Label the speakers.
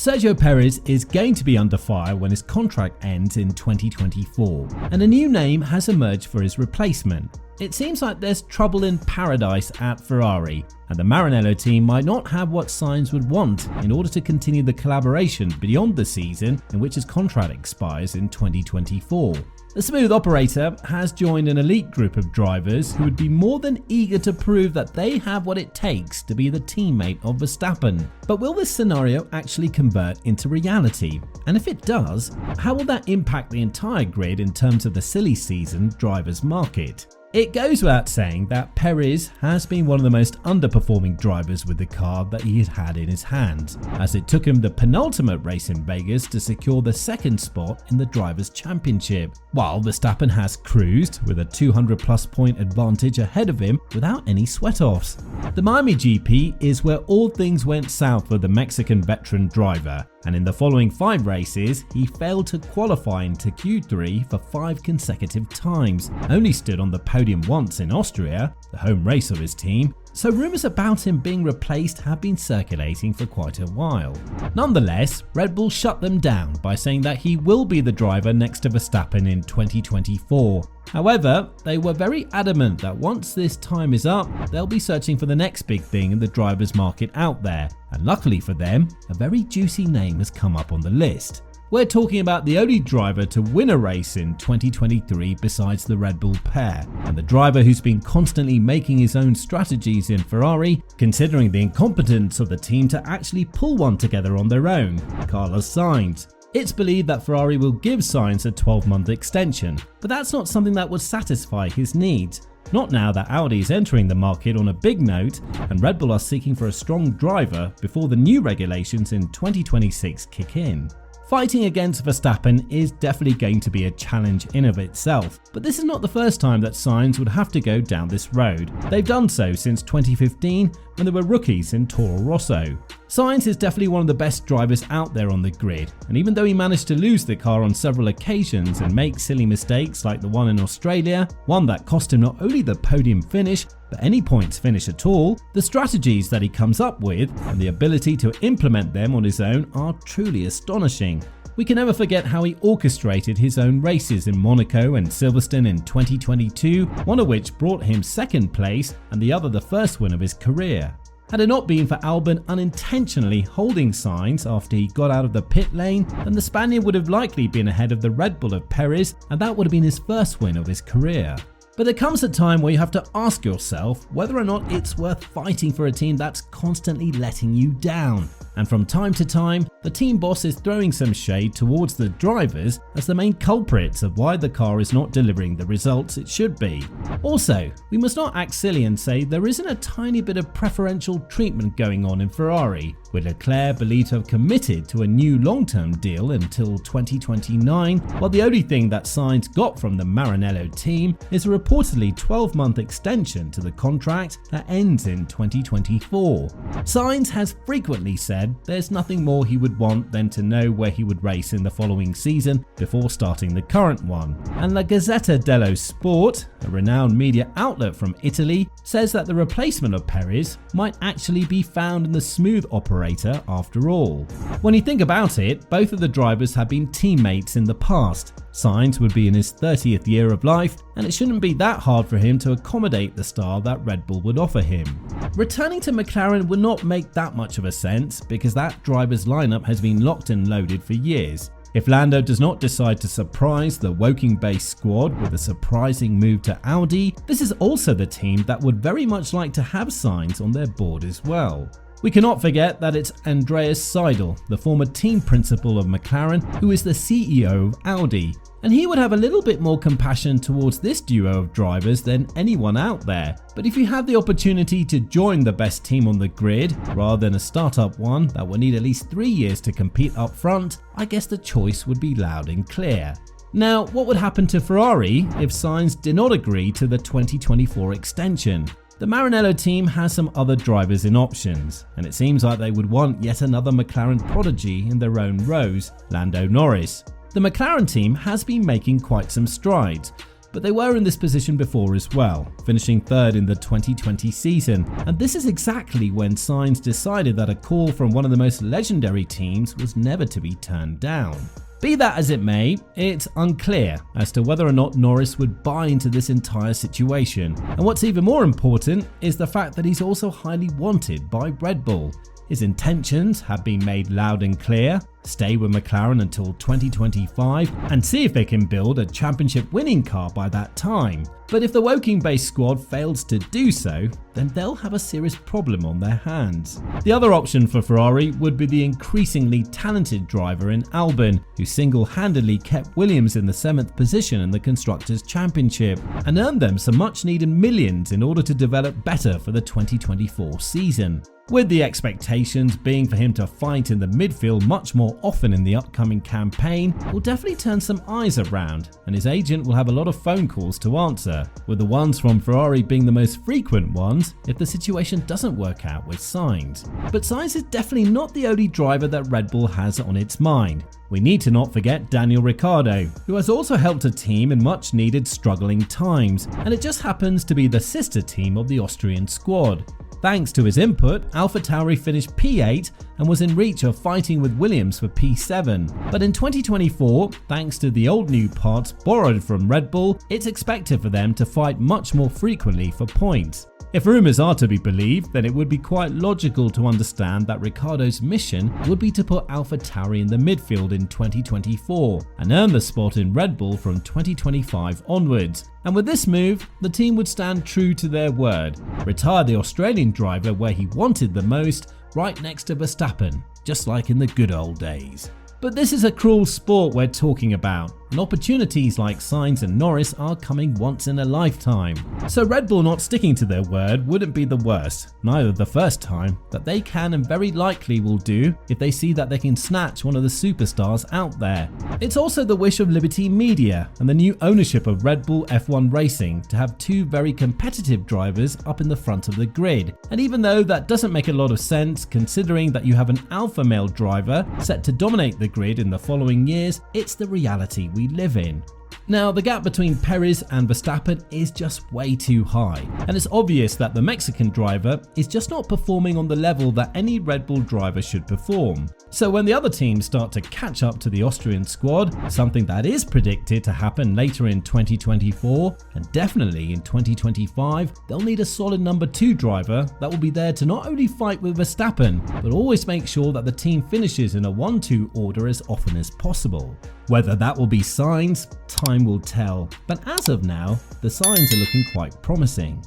Speaker 1: Sergio Perez is going to be under fire when his contract ends in 2024, and a new name has emerged for his replacement. It seems like there's trouble in paradise at Ferrari, and the Maranello team might not have what Sainz would want in order to continue the collaboration beyond the season in which his contract expires in 2024. The smooth operator has joined an elite group of drivers who would be more than eager to prove that they have what it takes to be the teammate of Verstappen. But will this scenario actually convert into reality? And if it does, how will that impact the entire grid in terms of the silly season drivers market? It goes without saying that Perez has been one of the most underperforming drivers with the car that he had in his hands, as it took him the penultimate race in Vegas to secure the second spot in the Drivers' Championship, while Verstappen has cruised with a 200+ point advantage ahead of him without any sweat-offs. The Miami GP is where all things went south for the Mexican veteran driver, and in the following 5 races, he failed to qualify into Q3 for 5 consecutive times, only stood on the podium once in Austria, the home race of his team, so rumours about him being replaced have been circulating for quite a while. Nonetheless, Red Bull shut them down by saying that he will be the driver next to Verstappen in 2024. However, they were very adamant that once this time is up, they'll be searching for the next big thing in the drivers' market out there, and luckily for them, a very juicy name has come up on the list. We're talking about the only driver to win a race in 2023 besides the Red Bull pair, and the driver who's been constantly making his own strategies in Ferrari, considering the incompetence of the team to actually pull one together on their own, Carlos Sainz. It's believed that Ferrari will give Sainz a 12-month extension, but that's not something that would satisfy his needs. Not now that Audi is entering the market on a big note, and Red Bull are seeking for a strong driver before the new regulations in 2026 kick in. Fighting against Verstappen is definitely going to be a challenge in of itself, but this is not the first time that Sainz would have to go down this road. They've done so since 2015 when they were rookies in Toro Rosso. Sainz is definitely one of the best drivers out there on the grid, and even though he managed to lose the car on several occasions and make silly mistakes like the one in Australia, one that cost him not only the podium finish but any points finish at all, the strategies that he comes up with and the ability to implement them on his own are truly astonishing. We can never forget how he orchestrated his own races in Monaco and Silverstone in 2022, one of which brought him second place and the other the first win of his career. Had it not been for Albon unintentionally holding Sainz after he got out of the pit lane, then the Spaniard would have likely been ahead of the Red Bull of Perez, and that would have been his first win of his career. But there comes a time where you have to ask yourself whether or not it's worth fighting for a team that's constantly letting you down. And from time to time, the team boss is throwing some shade towards the drivers as the main culprits of why the car is not delivering the results it should be. Also, we must not act silly and say there isn't a tiny bit of preferential treatment going on in Ferrari, with Leclerc believed to have committed to a new long-term deal until 2029, while the only thing that Sainz got from the Maranello team is a reportedly 12-month extension to the contract that ends in 2024. Sainz has frequently said there's nothing more he would want than to know where he would race in the following season before starting the current one. And La Gazzetta dello Sport, a renowned media outlet from Italy, says that the replacement of Perez might actually be found in the smooth operator after all. When you think about it, both of the drivers have been teammates in the past. Sainz would be in his 30th year of life, and it shouldn't be that hard for him to accommodate the style that Red Bull would offer him. Returning to McLaren would not make that much of a sense because that driver's lineup has been locked and loaded for years. If Lando does not decide to surprise the Woking-based squad with a surprising move to Audi, this is also the team that would very much like to have Sainz on their board as well. We cannot forget that it's Andreas Seidel, the former team principal of McLaren, who is the CEO of Audi, and he would have a little bit more compassion towards this duo of drivers than anyone out there. But if you had the opportunity to join the best team on the grid, rather than a startup one that will need at least 3 years to compete up front, I guess the choice would be loud and clear. Now, what would happen to Ferrari if Sainz did not agree to the 2024 extension? The Maranello team has some other drivers in options, and it seems like they would want yet another McLaren prodigy in their own rows, Lando Norris. The McLaren team has been making quite some strides. but they were in this position before as well, finishing third in the 2020 season, and this is exactly when Sainz decided that a call from one of the most legendary teams was never to be turned down. Be that as it may, it's unclear as to whether or not Norris would buy into this entire situation, and what's even more important is the fact that he's also highly wanted by Red Bull. His intentions have been made loud and clear: stay with McLaren until 2025 and see if they can build a championship winning car by that time. But if the Woking-based squad fails to do so, then they'll have a serious problem on their hands. The other option for Ferrari would be the increasingly talented driver in Albon, who single-handedly kept Williams in the 7th position in the Constructors' Championship and earned them some much-needed millions in order to develop better for the 2024 season. With the expectations being for him to fight in the midfield much more often in the upcoming campaign, will definitely turn some eyes around, and his agent will have a lot of phone calls to answer, with the ones from Ferrari being the most frequent ones if the situation doesn't work out with Sainz. But Sainz is definitely not the only driver that Red Bull has on its mind. We need to not forget Daniel Ricciardo, who has also helped a team in much needed struggling times, and it just happens to be the sister team of the Austrian squad. Thanks to his input, AlphaTauri finished P8 and was in reach of fighting with Williams for P7. But in 2024, thanks to the old new parts borrowed from Red Bull, it's expected for them to fight much more frequently for points. If rumours are to be believed, then it would be quite logical to understand that Ricciardo's mission would be to put AlphaTauri in the midfield in 2024 and earn the spot in Red Bull from 2025 onwards. And with this move, the team would stand true to their word, retire the Australian driver where he wanted the most, right next to Verstappen, just like in the good old days. But this is a cruel sport we're talking about, and opportunities like Sainz and Norris are coming once in a lifetime. So Red Bull not sticking to their word wouldn't be the worst, neither the first time, that they can and very likely will do if they see that they can snatch one of the superstars out there. It's also the wish of Liberty Media and the new ownership of Red Bull F1 Racing to have two very competitive drivers up in the front of the grid. And even though that doesn't make a lot of sense considering that you have an alpha male driver set to dominate the grid in the following years, it's the reality we live in. Now, the gap between Perez and Verstappen is just way too high, and it's obvious that the Mexican driver is just not performing on the level that any Red Bull driver should perform. So when the other teams start to catch up to the Austrian squad, something that is predicted to happen later in 2024 and definitely in 2025, they'll need a solid number 2 driver that will be there to not only fight with Verstappen, but always make sure that the team finishes in a 1-2 order as often as possible. Whether that will be Sainz, time will tell, but as of now, the signs are looking quite promising.